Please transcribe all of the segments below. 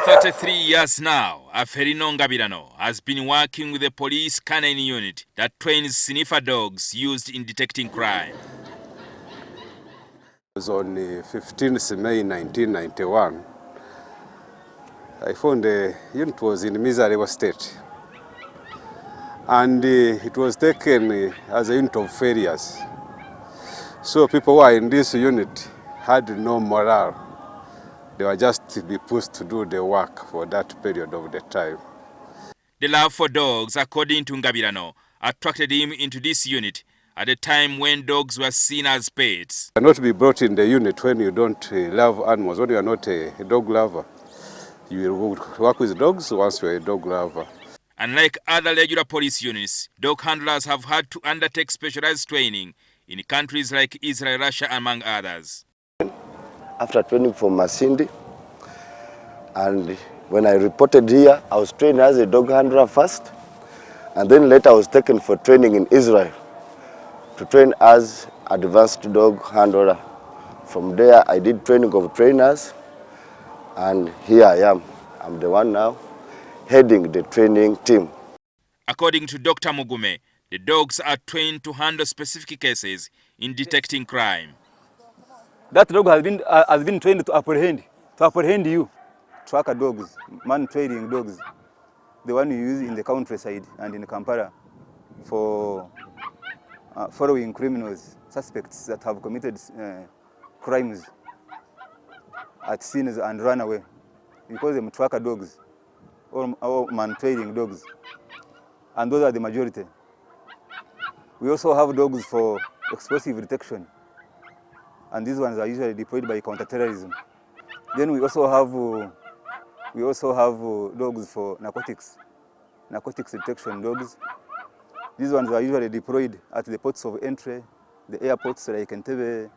33 years now, Aferino Ngabirano has been working with the police canine unit that trains sniffer dogs used in detecting crime. It was on 15th May 1991. I found the unit was in a miserable state. And it was taken as a unit of failures. So people who are in this unit had no morale. They were just to be pushed to do the work for that period of the time. The love for dogs, according to Ngabirano, attracted him into this unit at a time when dogs were seen as pets. You cannot be brought in the unit when you don't love animals, when you are not a dog lover. You will work with dogs once you are a dog lover. Unlike other regular police units, dog handlers have had to undertake specialized training in countries like Israel, Russia, among others. After training from Masindi, and when I reported here, I was trained as a dog handler first, and then later I was taken for training in Israel to train as advanced dog handler. From there, I did training of trainers, and here I am. I'm the one now heading the training team. According to Dr. Mugume, the dogs are trained to handle specific cases in detecting crime. That dog has been trained to apprehend you. Tracker dogs, man-trailing dogs, the one you use in the countryside and in Kampala for following criminals, suspects that have committed crimes at scenes and run away. We call them tracker dogs or man-trailing dogs, and those are the majority. We also have dogs for explosive detection, and these ones are usually deployed by counterterrorism. Then we also have dogs for narcotics detection dogs. These ones are usually deployed at the ports of entry, the airports like Entebbe,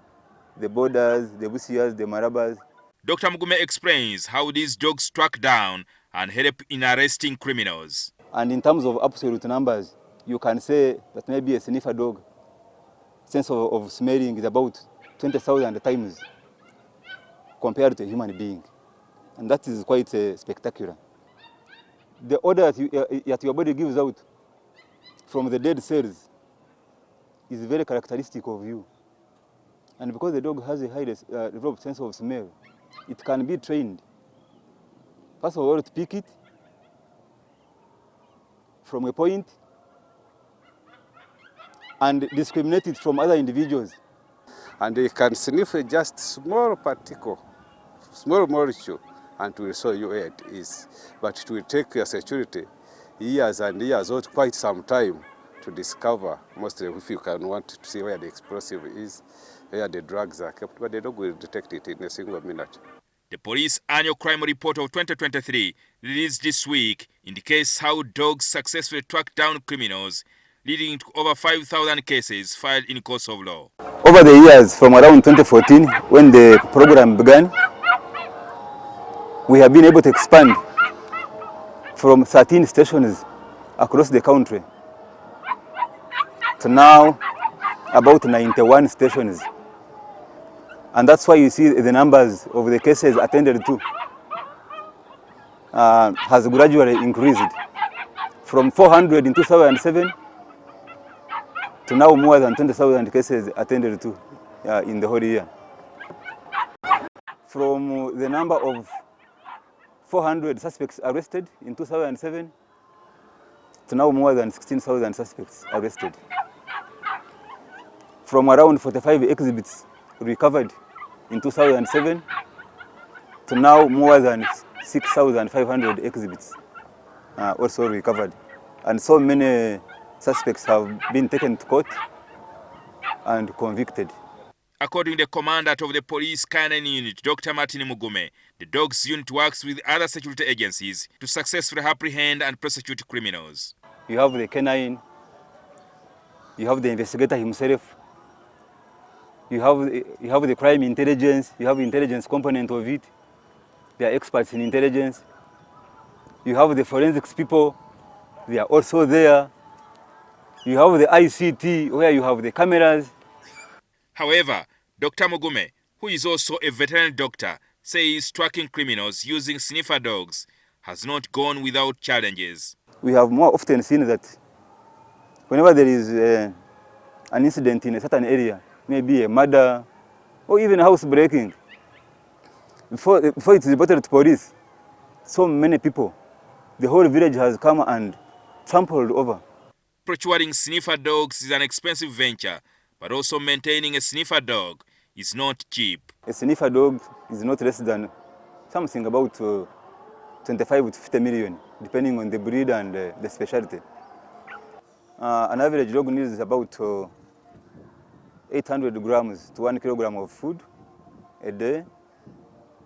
the borders, the Busias, the Marabas. Dr. Mugume explains how these dogs track down and help in arresting criminals. And in terms of absolute numbers, you can say that maybe a sniffer dog, sense of smelling is about 20,000 times compared to a human being. And that is quite spectacular. The odor that your body gives out from the dead cells is very characteristic of you. And because the dog has a highly developed sense of smell, it can be trained. First of all, to pick it from a point and discriminate it from other individuals. And they can sniff just small particle, small molecule, and will show you where it is. But it will take your security years and years, or quite some time, to discover, mostly if you can want to see where the explosive is, where the drugs are kept, but the dog will detect it in a single minute. The police annual crime report of 2023, released this week, indicates how dogs successfully track down criminals, leading to over 5,000 cases filed in courts of law. Over the years, from around 2014, when the program began, we have been able to expand from 13 stations across the country to now about 91 stations. And that's why you see the numbers of the cases attended to has gradually increased from 400 in 2007 to now more than 20,000 cases attended to in the whole year. From the number of 400 suspects arrested in 2007 to now more than 16,000 suspects arrested. From around 45 exhibits recovered in 2007 to now more than 6,500 exhibits also recovered. And so many suspects have been taken to court and convicted. According to the commandant of the police canine unit, Dr. Martin Mugume, the dogs unit works with other security agencies to successfully apprehend and prosecute criminals. You have the canine, you have the investigator himself, you have the crime intelligence, you have the intelligence component of it. They are experts in intelligence. You have the forensics people, they are also there. You have the ICT, where you have the cameras. However, Dr. Mugume, who is also a veterinary doctor, says tracking criminals using sniffer dogs has not gone without challenges. We have more often seen that whenever there is an incident in a certain area, maybe a murder or even a house breaking, before it's reported to police, so many people, the whole village has come and trampled over. Procuring sniffer dogs is an expensive venture, but also maintaining a sniffer dog is not cheap. A sniffer dog is not less than something about 25 to 50 million, depending on the breed and the specialty. An average dog needs about 800 grams to 1 kilogram of food a day.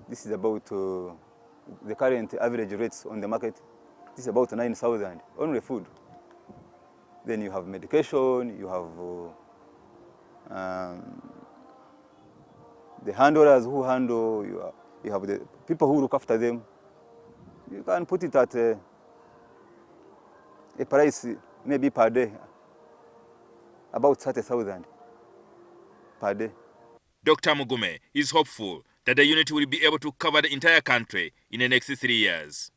This is about the current average rates on the market. This is about 9,000, only food. Then you have medication, you have the handlers who handle, you have the people who look after them. You can put it at a price maybe per day, about 30,000 per day. Dr. Mugume is hopeful that the unit will be able to cover the entire country in the next 3 years.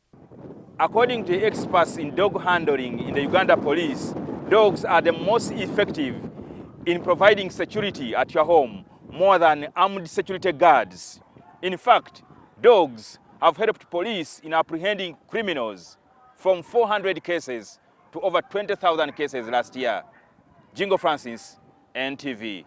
According to experts in dog handling in the Uganda police, dogs are the most effective in providing security at your home, more than armed security guards. In fact, dogs have helped police in apprehending criminals from 400 cases to over 20,000 cases last year. Jjingo Francis, NTV.